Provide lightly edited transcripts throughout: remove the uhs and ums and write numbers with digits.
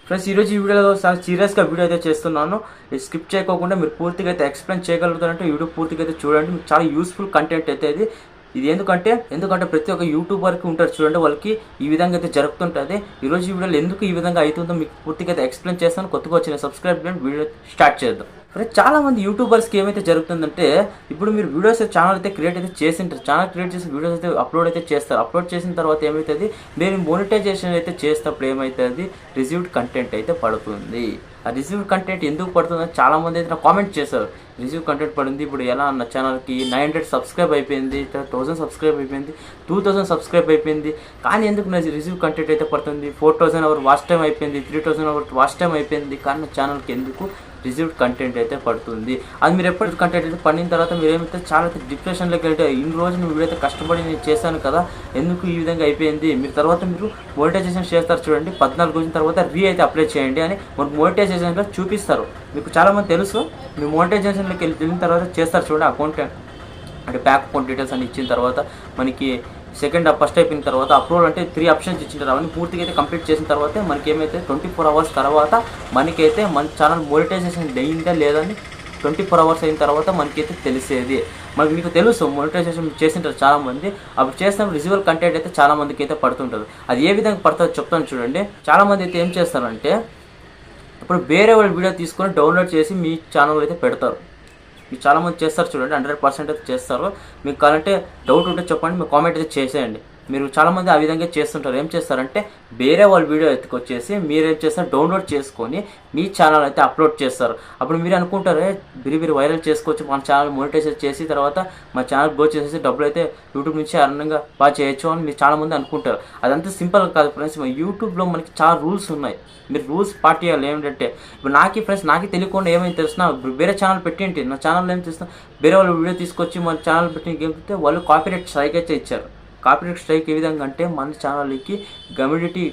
Friends ఈరోజు ఈ వీడియోలో చాలా సీరియస్గా వీడియో అయితే చేస్తున్నాను. స్కిప్ చేయకుండా మీరు పూర్తిగా అయితే ఎక్స్ప్లెయిన్ చేయగలుగుతారంటే వీడియో పూర్తిగా అయితే చూడండి. మీకు చాలా యూస్ఫుల్ కంటెంట్ అయితే ఇది ఎందుకంటే ప్రతి ఒక్క యూట్యూబర్కి ఉంటారు చూడండి, వాళ్ళకి ఈ విధంగా అయితే జరుగుతుంటుంది. ఈరోజు ఈ వీడియోలో ఎందుకు ఈ విధంగా అవుతుందో మీకు పూర్తిగా అయితే ఎక్స్ప్లెయిన్ చేస్తాను. కొత్తగా వచ్చిన సబ్స్క్రైబ్ చేయండి, వీడియో స్టార్ట్ చేద్దాం. ఫ్రెండ్స్ చాలా మంది యూట్యూబర్స్కి ఏమైతే జరుగుతుందంటే, ఇప్పుడు మీరు వీడియోస్ ఛానల్ అయితే క్రియేట్ అయితే చేసింటారు, ఛానల్ క్రియేట్ చేసి వీడియోస్ అయితే అప్లోడ్ అయితే చేస్తారు. అప్లోడ్ చేసిన తర్వాత ఏమవుతుంది, మీరు మోనిటైజేషన్ అయితే చేసినప్పుడు ఏమవుతుంది, రిసీవ్డ్ కంటెంట్ అయితే పడుతుంది. ఆ రిసీవ్డ్ కంటెంట్ ఎందుకు పడుతుందని చాలామంది అయితే నాకు కామెంట్ చేశారు. రిసీవ్ కంటెంట్ పడింది, ఇప్పుడు ఎలా అన్న ఛానల్కి 900 సబ్స్క్రైబ్ అయిపోయింది, 1000 సబ్స్క్రైబ్ అయిపోయింది, 2000 సబ్స్క్రైబ్ అయిపోయింది, కానీ ఎందుకు నా రిసీవ్ కంటెంట్ అయితే పడుతుంది, 4000 అవర్ వాచ్ టైం అయిపోయింది, 3000 అవర్ వాచ్ టైం అయిపోయింది, కానీ నా ఛానల్కి ఎందుకు రిసీవ్డ్ కంటెంట్ అయితే పడుతుంది? అది మీరు ఎప్పుడు కంటెంట్ అయితే పడిన తర్వాత మీరు ఏమైతే చాలా డిప్రెషన్లోకి వెళ్తే, ఇన్ని రోజులు నువ్వు వీడైతే కష్టపడి నేను చేశాను కదా, ఎందుకు ఈ విధంగా అయిపోయింది? మీరు తర్వాత మీరు మోనిటైజేషన్ చేస్తారు చూడండి, 14 రోజుల తర్వాత అయితే అప్లై చేయండి అని మనకు మోనిటైజేషన్లో చూపిస్తారు. మీకు చాలామంది తెలుసు, మీరు మోనిటైజేషన్లోకి వెళ్ళిన తర్వాత చేస్తారు చూడండి, అకౌంట్ అంటే బ్యాంక్ అకౌంట్ డీటెయిల్స్ అని ఇచ్చిన తర్వాత మనకి ఫస్ట్ అయిపోయిన తర్వాత అప్రూవల్ అంటే 3 ఆప్షన్స్ ఇచ్చిన అవన్నీ పూర్తిగా అయితే కంప్లీట్ చేసిన తర్వాత మనకి ఏమైతే 24 అవర్స్ తర్వాత మనకైతే మన ఛానల్ మోనిటైజేషన్ అయిందా లేదని 24 అవర్స్ అయిన తర్వాత మనకైతే తెలిసేది. మీకు తెలుసు మోనిటైజేషన్ చేసింటారు చాలామంది, అప్పుడు చేసినప్పుడు రిజీవల్ కంటెంట్ అయితే చాలామందికి అయితే పడుతుంటుంది. అది ఏ విధంగా పడుతుందో చెప్తాను చూడండి. చాలామంది అయితే ఏం చేస్తారంటే, ఇప్పుడు వేరే వాళ్ళ వీడియో తీసుకొని డౌన్లోడ్ చేసి మీ ఛానల్ అయితే పెడతారు. మీరు చాలామంది చేస్తారు చూడండి, 100% అయితే చేస్తారు. మీకు కావాలంటే డౌట్ ఉంటే చెప్పండి, మీరు కామెంట్ అయితే చేసేయండి. మీరు చాలామంది ఆ విధంగా చేస్తుంటారు. ఏం చేస్తారంటే, వేరే వాళ్ళ వీడియో ఎత్తుకొచ్చేసి మీరు ఏం చేస్తారు, డౌన్లోడ్ చేసుకొని మీ ఛానల్ అయితే అప్లోడ్ చేస్తారు. అప్పుడు మీరు అనుకుంటారు, బిరి వైరల్ చేసుకోవచ్చు, మన ఛానల్ మోనిటైజ్ చేసి తర్వాత మా ఛానల్ గ్రో చేసేసి డబ్బులు అయితే యూట్యూబ్ నుంచి అర్నంగా బాగా చేయొచ్చు అని మీరు చాలామంది అనుకుంటారు. అదంతా సింపుల్ కాదు ఫ్రెండ్స్. యూట్యూబ్లో మనకి చాలా రూల్స్ ఉన్నాయి, మీరు రూల్స్ పాటియాలి. ఏమిటంటే, ఇప్పుడు నాకే తెలియకుండా ఏమైనా తెలిసినా వేరే ఛానల్ పెట్టింటి, నా ఛానల్ ఏం చేస్తున్నా వేరే వాళ్ళు వీడియో తీసుకొచ్చి మన ఛానల్ పెట్టి ఏమిటంటే వాళ్ళు కాపీరైట్ స్ట్రైక్ అయితే ఇచ్చారు. కాపీరైట్ స్ట్రైక్ ఏ విధంగా అంటే, మన ఛానల్కి కమ్యూనిటీ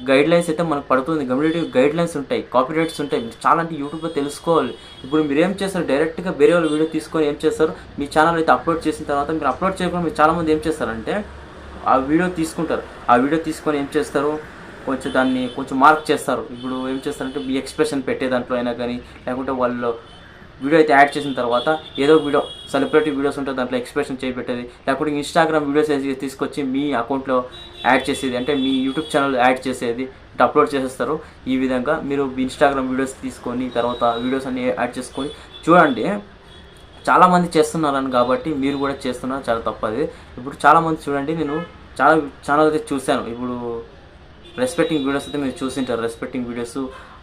గైడ్లైన్స్ అయితే మనకు పడుతుంది. కమ్యూనిటీ గైడ్లైన్స్ ఉంటాయి, కాపీరైట్స్ ఉంటాయి. మీరు చాలా అంటే యూట్యూబ్లో తెలుసుకోవాలి. ఇప్పుడు మీరు ఏం చేస్తారు, డైరెక్ట్గా వేరే వాళ్ళు వీడియో తీసుకొని ఏం చేస్తారు, మీ ఛానల్ అయితే అప్లోడ్ చేసిన తర్వాత మీరు అప్లోడ్ చేయకుండా మీరు చాలామంది ఏం చేస్తారంటే, ఆ వీడియో తీసుకుంటారు. ఆ వీడియో తీసుకొని ఏం చేస్తారు, దాన్ని కొంచెం మార్క్ చేస్తారు. ఇప్పుడు ఏం చేస్తారంటే, మీ ఎక్స్ప్రెషన్ పెట్టే దాంట్లో అయినా కానీ, లేకుంటే వాళ్ళు వీడియో అయితే యాడ్ చేసిన తర్వాత ఏదో వీడియో సెలబ్రిటీ వీడియోస్ ఉంటుంది, దాంట్లో ఎక్స్ప్రెషన్ చేయబెట్టేది, లేకపోతే ఇన్స్టాగ్రామ్ వీడియోస్ తీసుకొచ్చి మీ అకౌంట్లో యాడ్ చేసేది, అంటే మీ యూట్యూబ్ ఛానల్ యాడ్ చేసేది అప్లోడ్ చేసేస్తారు. ఈ విధంగా మీరు ఇన్స్టాగ్రామ్ వీడియోస్ తీసుకొని తర్వాత వీడియోస్ అన్ని యాడ్ చేసుకొని చూడండి. చాలామంది చేస్తున్నారని కాబట్టి మీరు కూడా చేస్తున్నారు, చాలా తప్పది. ఇప్పుడు చాలామంది చూడండి, నేను చాలా ఛానల్ అయితే చూశాను. ఇప్పుడు రెస్పెక్టింగ్ వీడియోస్ అయితే మీరు చూసింటారు. రెస్పెక్టింగ్ వీడియోస్,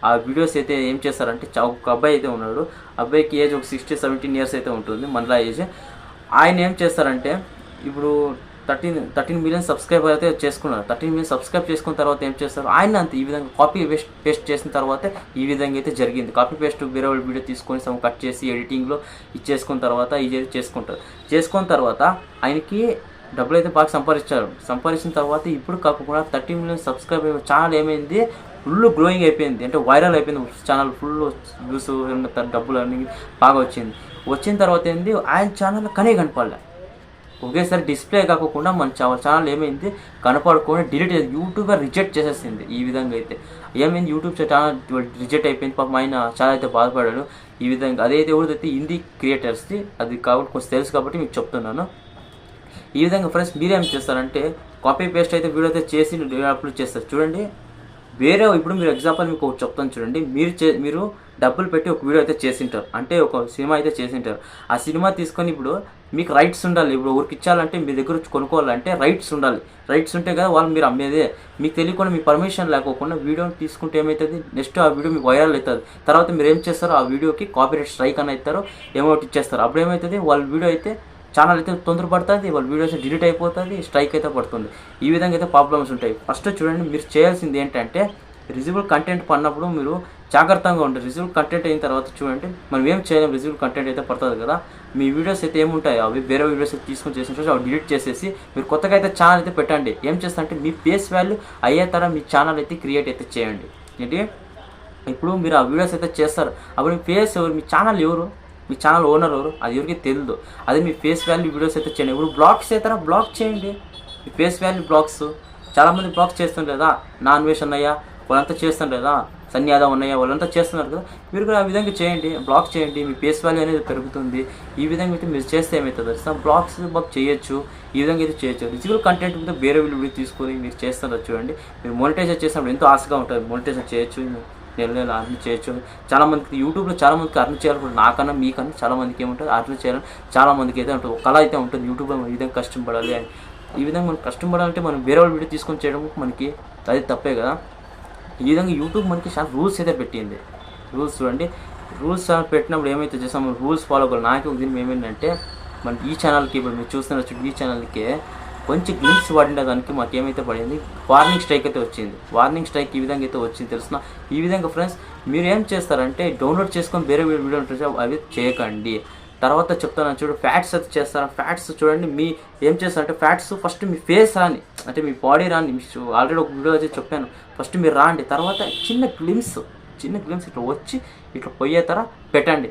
ఆ వీడియోస్ అయితే ఏం చేస్తారంటే, ఒక అబ్బాయి అయితే ఉన్నాడు, అబ్బాయికి ఏజ్ ఒక 16-17 ఇయర్స్ అయితే ఉంటుంది, మనలా ఏజ్. ఆయన ఏం చేస్తారంటే, ఇప్పుడు 13 మిలియన్ సబ్స్క్రైబర్ అయితే చేసుకున్నారు. 13 మిలియన్ సబ్స్క్రైబ్ చేసుకున్న తర్వాత ఏం చేస్తారు, ఆయన అంతే ఈ విధంగా కాపీ పేస్ట్ చేసిన తర్వాత ఈ విధంగా అయితే జరిగింది. కాపీ పేస్ట్ వేరే వాళ్ళు వీడియో తీసుకొని సమ్ కట్ చేసి ఎడిటింగ్లో ఇచ్చేసుకున్న తర్వాత ఇది చేసుకున్న తర్వాత ఆయనకి డబ్బులు అయితే బాగా సంపాదించిన తర్వాత ఇప్పుడు కాకుండా 30 మిలియన్ సబ్స్క్రైబర్ ఛానల్ ఏమైంది, ఫుల్ గ్రోయింగ్ అయిపోయింది, అంటే వైరల్ అయిపోయింది ఛానల్, ఫుల్ వ్యూస్, డబ్బులు అన్నీ బాగా వచ్చిన తర్వాత ఏంది, ఆయన ఛానల్ కనపడలే. ఒకేసారి డిస్ప్లే కాకుండా మన ఛానల్ ఏమైంది, కనపడుకొని డిలీట్ యూట్యూబ్ రిజెక్ట్ చేసేసింది. ఈ విధంగా అయితే ఏమైంది, యూట్యూబ్ ఛానల్ రిజెక్ట్ అయిపోయింది. పాపం ఆయన చాలా అయితే బాధపడాడు. ఈ విధంగా అదైతే ఎవరిదైతే హిందీ క్రియేటర్స్ది, అది కాబట్టి కొంచెం తెలుసు కాబట్టి మీకు చెప్తున్నాను. ఈ విధంగా ఫ్రెండ్స్ మీరేం చేస్తారంటే, కాపీ పేస్ట్ అయితే వీడియో అయితే చేసి అప్లోడ్ చేస్తారు చూడండి. ఇప్పుడు మీరు ఎగ్జాంపుల్ మీకు ఒకటి చెప్తాను చూడండి. మీరు డబ్బులు పెట్టి ఒక వీడియో అయితే చేసింటారు, అంటే ఒక సినిమా అయితే చేసింటారు. ఆ సినిమా తీసుకొని ఇప్పుడు మీకు రైట్స్ ఉండాలి. ఇప్పుడు ఊరికి ఇచ్చాలంటే మీ దగ్గర కొనుక్కోవాలంటే రైట్స్ ఉండాలి. రైట్స్ ఉంటే కదా వాళ్ళు మీరు అమ్మేదే. మీకు తెలియకుండా మీ పర్మిషన్ లేకోకుండా వీడియోని తీసుకుంటే ఏమవుతుంది, నెక్స్ట్ ఆ వీడియో మీకు వైరల్ అవుతుంది. తర్వాత మీరు ఏం చేస్తారో, ఆ వీడియోకి కాపీరైట్ స్ట్రైక్ అని అవుతారో ఏమోటి ఇచ్చేస్తారు. అప్పుడు ఏమవుతుంది, వాళ్ళ వీడియో అయితే ఛానల్ అయితే తొందరపడుతుంది, వాళ్ళ వీడియోస్ డిలీట్ అయిపోతుంది, స్ట్రైక్ అయితే పడుతుంది. ఈ విధంగా అయితే ప్రాబ్లమ్స్ ఉంటాయి. ఫస్ట్ చూడండి, మీరు చేయాల్సింది ఏంటంటే, రిజీవల్ కంటెంట్ పడినప్పుడు మీరు జాగ్రత్తగా ఉండండి. రిజీవల్ కంటెంట్ అయిన తర్వాత చూడండి, మనం ఏం చేయలేం, రిజీవల్ కంటెంట్ అయితే పడుతుంది కదా, మీ వీడియోస్ అయితే ఏముంటాయి అవి వేరే వీడియోస్ అయితే తీసుకొని చేసిన అవి డిలీట్ చేసేసి మీరు కొత్తగా అయితే ఛానల్ అయితే పెట్టండి. ఏం చేస్తారంటే, మీ ఫేస్ వాల్యూ అయ్యే తర మీ ఛానల్ అయితే క్రియేట్ అయితే చేయండి. ఏంటి, ఇప్పుడు మీరు ఆ వీడియోస్ అయితే చేస్తారు, అప్పుడు మీ ఫేస్ ఎవరు, మీ ఛానల్ ఎవరు, మీ ఛానల్ ఓనర్ ఎవరు, అది ఎవరికి తెలియదు. అదే మీ ఫేస్ వాల్యూ వీడియోస్ అయితే చేయండి. ఇప్పుడు బ్లాగ్స్ అవుతారా, బ్లాగ్ చేయండి. మీ ఫేస్ వాల్యూ బ్లాగ్స్ చాలామంది బ్లాగ్స్ చేస్తుంటారు కదా, నాన్ వెజ్ అన్నయ్య వాళ్ళంతా చేస్తుంటారు కదా, సన్నీ యాదవ్ అన్నయ్య వాళ్ళంతా చేస్తున్నారు కదా, మీరు కూడా ఆ విధంగా చేయండి, బ్లాగ్ చేయండి, మీ ఫేస్ వాల్యూ అనేది పెరుగుతుంది. ఈ విధంగా అయితే మీరు చేస్తే ఏమవుతుంది సార్, బ్లాగ్స్ బాగా చేయొచ్చు, ఈ విధంగా అయితే చేయొచ్చు. రిజిబుల్ కంటెంట్ మీద వేరే వీడియో తీసుకొని మీరు చేస్తున్నారు చూడండి, మీరు మోనిటైజేషన్ చేసినప్పుడు ఎంతో ఆశగా ఉంటుంది. మోనిటైజేషన్ చేయొచ్చు, నెల అర్న్ చేయొచ్చు. చాలామందికి యూట్యూబ్లో చాలామందికి అర్న్ చేయాలి, నాకన్నా మీకన్నా చాలామందికి ఏముంటుంది అర్న్ చేయాలని చాలామందికి అయితే ఉంటుంది, ఒక కళ అయితే ఉంటుంది యూట్యూబ్లో ఈ విధంగా కష్టపడాలి అని. ఈ విధంగా మనం కష్టపడాలంటే మనం వేరే వాళ్ళ వీడియో తీసుకొని చేయడం మనకి అది తప్పే కదా. ఈ విధంగా యూట్యూబ్ మనకి చాలా రూల్స్ అయితే పెట్టింది. రూల్స్ చూడండి, రూల్స్ పెట్టినప్పుడు ఏమైతే చేస్తాం, రూల్స్ ఫాలో అవ్వాలి. నాకు దీన్ని ఏమైందంటే మన ఈ ఛానల్కి ఇప్పుడు మీరు చూస్తున్న ఈ ఛానల్కి కొంచెం గ్లిమ్స్ పడిన దానికి మాకు ఏమైతే పడింది, వార్నింగ్ స్ట్రైక్ అయితే వచ్చింది. వార్నింగ్ స్ట్రైక్ ఈ విధంగా అయితే వచ్చింది తెలుసునా. ఈ విధంగా ఫ్రెండ్స్ మీరు ఏం చేస్తారంటే డౌన్లోడ్ చేసుకొని వేరే వీడియో ఉంటుంది అవి చేయకండి. తర్వాత చెప్తాను చూడు, ఫ్యాట్స్ అయితే చేస్తారా, ఫ్యాట్స్ చూడండి మీ ఏం చేస్తారంటే ఫ్యాట్స్ ఫస్ట్ మీ ఫేస్ రాని, అంటే మీ బాడీ రాని, ఆల్రెడీ ఒక వీడియో అయితే చెప్పాను, ఫస్ట్ మీరు రాండి. తర్వాత చిన్న గ్లిమ్స్ ఇట్లా వచ్చి ఇట్లా పోయే తర పెట్టండి.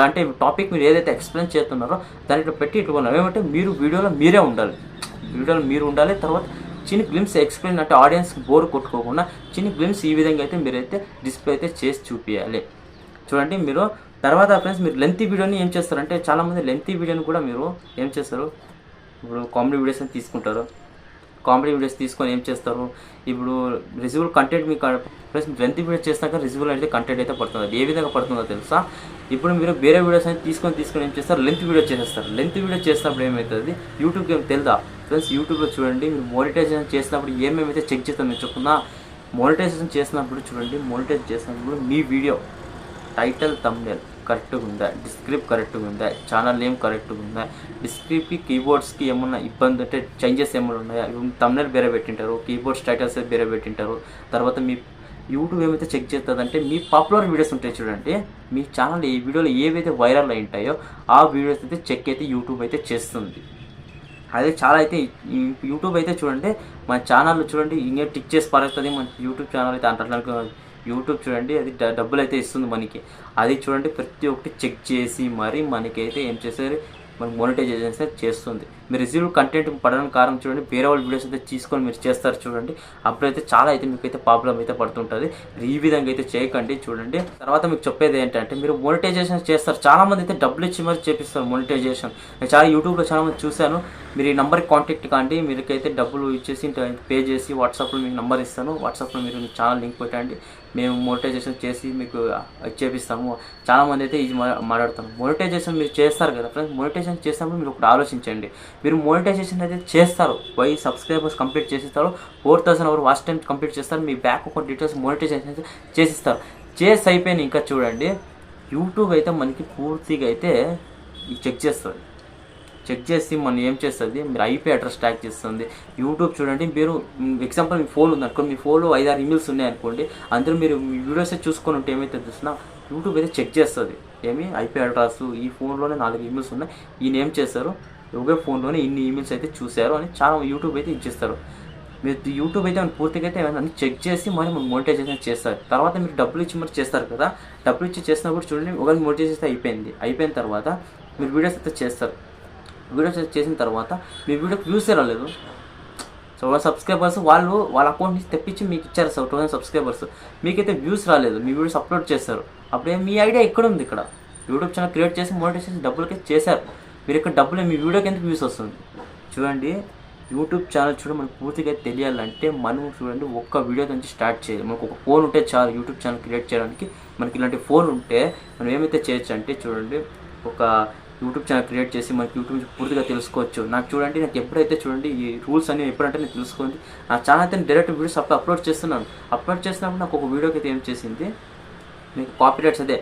అంటే టాపిక్ మీరు ఏదైతే ఎక్స్ప్లెయిన్ చేస్తున్నారో దాన్ని ఇట్లా పెట్టి ఇట్లా ఉన్నారు ఏమంటే మీరు వీడియోలో మీరే ఉండాలి. తర్వాత చిన్న గ్లిమ్స్ ఎక్స్ప్లెయిన్ అంటే ఆడియన్స్కి బోర్ కొట్టుకోకుండా చిన్న గ్లిమ్స్ ఈ విధంగా అయితే మీరైతే డిస్ప్లే అయితే చేసి చూపించాలి. చూడండి మీరు తర్వాత ఫ్రెండ్స్ మీరు లెంతీ వీడియోని ఏం చేస్తారంటే చాలామంది లెంతీ వీడియోని కూడా మీరు ఏం చేస్తారు, ఇప్పుడు కామెడీ వీడియోస్ అని తీసుకుంటారు. కామెడీ వీడియోస్ తీసుకొని ఏం చేస్తారు, ఇప్పుడు రిజిబుల్ కంటెంట్ మీకు ప్లస్ లెంత్ వీడియో చేసినాక రిజిబుల్ అయితే కంటెంట్ అయితే పడుతుంది. అది ఏ విధంగా పడుతుందో తెలుసా, ఇప్పుడు మీరు వేరే వీడియోస్ అనేది తీసుకొని ఏం చేస్తారు, లెంత్ వీడియో చేసేస్తారు. లెంత్ వీడియో చేసినప్పుడు ఏమవుతుంది, యూట్యూబ్కి ఏం తెలుదా ఫ్రెండ్స్, యూట్యూబ్లో చూడండి మీరు మోనిటైజేషన్ చేసినప్పుడు ఏమేమైతే చెక్ చేస్తాం నేను చెప్పుకున్నా. మోనిటైజేషన్ చేసినప్పుడు చూడండి, మోనిటైజ్ చేసినప్పుడు మీ వీడియో టైటిల్ థంబ్నెయిల్ కరెక్ట్గా ఉందా, డిస్క్రిప్ట్ కరెక్ట్గా ఉందా, ఛానల్ నేమ్ కరెక్ట్గా ఉందా, డిస్క్రిప్ట్కి కీబోర్డ్స్కి ఏమన్నా ఇబ్బంది అంటే చేంజెస్ ఏమైనా ఉన్నాయా, థంబ్నెయిల్ వేరే పెట్టింటారు, కీబోర్డ్స్ టైటిల్స్ వేరే పెట్టింటారు. తర్వాత మీ యూట్యూబ్ ఏమైతే చెక్ చేస్తుందంటే మీ పాపులర్ వీడియోస్ ఉంటాయి చూడండి, మీ ఛానల్ ఈ వీడియోలో ఏవైతే వైరల్ అయి ఉంటాయో ఆ వీడియోస్ అయితే చెక్ అయితే యూట్యూబ్ అయితే చేస్తుంది. అదే చాలా అయితే యూట్యూబ్ అయితే చూడండి మన ఛానల్ చూడండి ఇంకే టిక్ చేసి పడుతుంది. మన యూట్యూబ్ ఛానల్ అయితే అంటారు, యూట్యూబ్ చూడండి అది డబ్బులు అయితే ఇస్తుంది మనకి. అది చూడండి ప్రతి ఒక్కటి చెక్ చేసి మరి మనకైతే ఏం చేస్తారు, మనకు మోనిటైజేషన్ చేస్తుంది. మీరు రిజిబుల్ కంటెంట్ పడడానికి కారణం చూడండి, వేరే వాళ్ళ వీడియోస్ అయితే తీసుకొని మీరు చేస్తారు చూడండి, అప్పుడైతే చాలా అయితే మీకైతే ప్రాబ్లం అయితే పడుతుంటుంది. ఈ విధంగా అయితే చేయకండి చూడండి. తర్వాత మీకు చెప్పేది ఏంటంటే మీరు మోనిటైజేషన్ చేస్తారు, చాలామంది అయితే డబ్బులు ఇచ్చి మరి చేపిస్తారు మోనిటైజేషన్. నేను చాలా యూట్యూబ్లో చాలామంది చూశాను. మీరు ఈ నెంబర్కి కాంటాక్ట్ కాండి, మీకైతే డబ్బులు ఇచ్చేసి పే చేసి వాట్సాప్లో మీకు నెంబర్ ఇస్తాను, వాట్సాప్లో మీరు మీ ఛానల్ లింక్ పెట్టండి, మేము మోనిటైజేషన్ చేసి మీకు చేపిస్తాము. చాలామంది అయితే ఇది మాట్లాడుతాను. మోనిటైజేషన్ మీరు చేస్తారు కదా ఫ్రెండ్స్, మోనిటైజేషన్ చేసినప్పుడు మీరు ఒకటి ఆలోచించండి, మీరు మోనిటైజేషన్ అయితే చేస్తారు, 1000 సబ్స్క్రైబర్స్ కంప్లీట్ చేసిస్తారు, 4000 అవర్ వాచ్ టైం కంప్లీట్ చేస్తారు, మీ బ్యాక్ అకౌంట్ డీటెయిల్స్ మోనిటైజేషన్ అయితే చేసిస్తారు. చేసి అయిపోయిన ఇంకా చూడండి యూట్యూబ్ అయితే మనకి పూర్తిగా అయితే చెక్ చేస్తుంది. చెక్ చేసి మనం ఏం చేస్తుంది, మీరు ఐపీ అడ్రస్ ట్యాగ్ చేస్తుంది యూట్యూబ్. చూడండి మీరు ఎగ్జాంపుల్ మీ ఫోన్ ఉందనుకోండి, మీ ఫోన్లో 5-6 ఈమెయిల్స్ ఉన్నాయనుకోండి, అందులో మీరు మీ వీడియోస్ చూసుకొని ఉంటే ఏమైతే చూసినా యూట్యూబ్ అయితే చెక్ చేస్తుంది, ఏమి ఐపీ అడ్రస్ ఈ ఫోన్లోనే 4 ఈమెయిల్స్ ఉన్నాయి, ఈయన ఏం చేస్తారు ఒకే ఫోన్లోనే ఇన్ని ఈమెయిల్స్ అయితే చూశారు అని చాలా యూట్యూబ్ అయితే ఇచ్చేస్తారు. మీరు యూట్యూబ్ అయితే పూర్తిగా అయితే అన్ని చెక్ చేసి మరి మోనిటైజేషన్ చేస్తారు. తర్వాత మీరు డబ్బులు ఇచ్చి మరి చేస్తారు కదా, డబ్బులు ఇచ్చి చేసినప్పుడు చూడండి ఒకరికి మోనిటైజేషన్ అయిపోయిన తర్వాత మీరు వీడియోస్ అయితే చేస్తారు. వీడియోస్ చేసిన తర్వాత మీ వీడియోకి వ్యూసే రాలేదు, సో సబ్స్క్రైబర్స్ వాళ్ళ అకౌంట్ నుంచి తెప్పించి మీకు ఇచ్చారు సార్ 2000 సబ్స్క్రైబర్స్, మీకైతే వ్యూస్ రాలేదు, మీ వీడియోస్ అప్లోడ్ చేస్తారు. అప్పుడే మీ ఐడియా ఎక్కడ ఉంది, ఇక్కడ యూట్యూబ్ ఛానల్ క్రియేట్ చేసి మోనిటైజేషన్ డబ్బులకి చేశారు, మీరు ఇక్కడ డబ్బులు మీ వీడియోకి ఎందుకు వ్యూస్ వస్తుంది. చూడండి యూట్యూబ్ ఛానల్ చూడండి మనకు పూర్తిగా తెలియాలంటే మనం చూడండి ఒక్క వీడియో నుంచి స్టార్ట్ చేయాలి. మనకు ఒక ఫోన్ ఉంటే చాలు యూట్యూబ్ ఛానల్ క్రియేట్ చేయడానికి. మనకి ఇలాంటి ఫోన్ ఉంటే మనం ఏమైతే చేయొచ్చు అంటే చూడండి ఒక యూట్యూబ్ ఛానల్ క్రియేట్ చేసి మనకి యూట్యూబ్ పూర్తిగా తెలుసుకోవచ్చు. నాకు చూడండి నాకు ఎప్పుడైతే చూడండి ఈ రూల్స్ అన్ని ఎప్పుడంటే నేను తెలుసుకోండి, నా ఛానల్ అయితే డైరెక్ట్ వీడియోస్ అప్లోడ్ చేస్తున్నాను. అప్లోడ్ చేసినప్పుడు నాకు ఒక వీడియోకి అయితే ఏం చేసింది, మీకు కాపీరైట్స్ అదే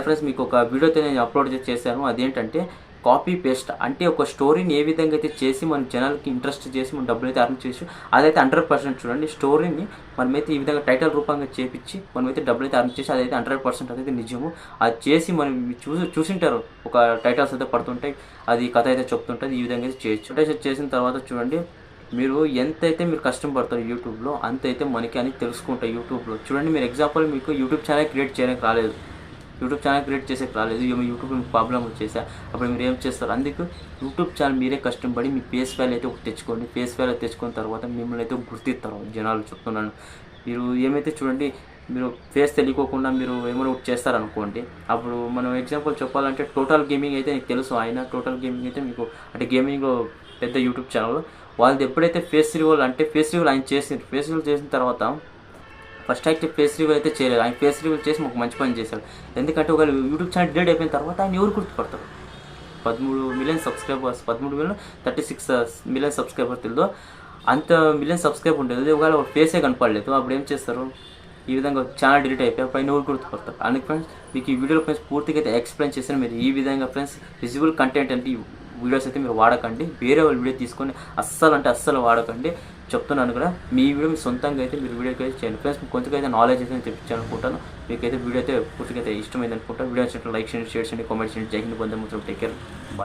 ఫ్రెండ్స్, మీకు ఒక వీడియో అయితే నేను అప్లోడ్ చేశాను. అదేంటంటే కాపీ పేస్ట్, అంటే ఒక స్టోరీని ఏ విధంగా అయితే చేసి మన జనాలకి ఇంట్రెస్ట్ చేసి మనం డబ్బులు అయితే అర్న్ చేసి అదైతే 100% చూడండి. స్టోరీని మనమైతే ఈ విధంగా టైటిల్ రూపంగా చేపించి మనమైతే డబ్బులు అయితే అర్న్ చేసి అదైతే 100% అదైతే నిజము. అది చేసి మనం చూసింటారు ఒక టైటిల్స్ అయితే పడుతుంటాయి, అది కథ అయితే చెప్తుంటుంది, ఈ విధంగా అయితే చేయొచ్చు. టైటిల్స్ చేసిన తర్వాత చూడండి మీరు ఎంతైతే మీరు కష్టం పడతారు యూట్యూబ్లో అంతైతే మనకి అని తెలుసుకుంటారు యూట్యూబ్లో. చూడండి మీరు ఎగ్జాంపుల్ మీకు యూట్యూబ్ ఛానల్ క్రియేట్ చేయడానికి రాలేదు, యూట్యూబ్ ఛానల్ క్రియేట్ చేసేకి రాలేదు, యూట్యూబ్ ప్రాబ్లం వచ్చేసా, అప్పుడు మీరు ఏం చేస్తారు, అందుకు యూట్యూబ్ ఛానల్ మీరే కష్టపడి మీ ఫేస్ వాల్యూ అయితే ఒకటి తెచ్చుకోండి. ఫేస్ వాల్యూ తెచ్చుకున్న తర్వాత మిమ్మల్ని అయితే గుర్తిస్తారు జనాలు, చెప్తున్నాను. మీరు ఏమైతే చూడండి మీరు ఫేస్ తెలియకోకుండా మీరు ఏమైనా ఒకటి చేస్తారనుకోండి, అప్పుడు మనం ఎగ్జాంపుల్ చెప్పాలంటే టోటల్ గేమింగ్ అయితే నీకు తెలుసు, ఆయన టోటల్ గేమింగ్ అయితే మీకు అంటే గేమింగ్లో పెద్ద యూట్యూబ్ ఛానల్, వాళ్ళది ఎప్పుడైతే ఫేస్ రివీల్ అంటే ఫేస్ రివీల్ ఆయన చేసింది, ఫేస్ రివీల్ చేసిన తర్వాత ఫస్ట్ అయితే ఫేస్ రివీల్ అయితే చేయలేదు, ఆయన ఫేస్ రివీల్ చేసి మాకు మంచి పని చేశాడు. ఎందుకంటే ఒక యూట్యూబ్ ఛానల్ డిలీట్ అయిపోయిన తర్వాత ఆయన ఎవరు గుర్తుపడతారు? 13 మిలియన్ సబ్స్క్రైబర్స్, 13,36 మిలియన్ సబ్స్క్రైబర్ తెలియదు, అంత మిలియన్ సబ్స్క్రైబర్ ఉండేది. ఒకవేళ ఫేసే కనపడలేదు, అప్పుడు ఏం చేస్తారు? ఈ విధంగా ఛానల్ డిలీట్ అయిపోయి పైన ఎవరు గుర్తుపడతారు? అందుకే ఫ్రెండ్స్ మీకు ఈ వీడియోలో ఫ్రెండ్స్ పూర్తిగా అయితే ఎక్స్ప్లెయిన్ చేశాను. మీరు ఈ విధంగా ఫ్రెండ్స్ విజిబుల్ కంటెంట్ అంటే ఈ వీడియోస్ అయితే మీరు వాడకండి, వేరే వాళ్ళ వీడియో తీసుకొని అస్సలు వాడకండి చెప్తున్నాను కూడా. మీ వీడియో మీ సొంతంగా అయితే మీరు వీడియోకి అయితే చేయండి ఫ్రెండ్స్. కొంచెం అయితే నాలెడ్జ్ అయితే నేను తెప్పించాను అనుకుంటాను. మీకైతే వీడియో అయితే పూర్తిగా అయితే ఇష్టమైంది అనుకుంటాను. వీడియో నచ్చినట్టు లైక్ చేయండి, షేర్ చేయండి, కామెంట్ చేయండి. జై హింద్, వందే మాతరం, టేక్ కేర్.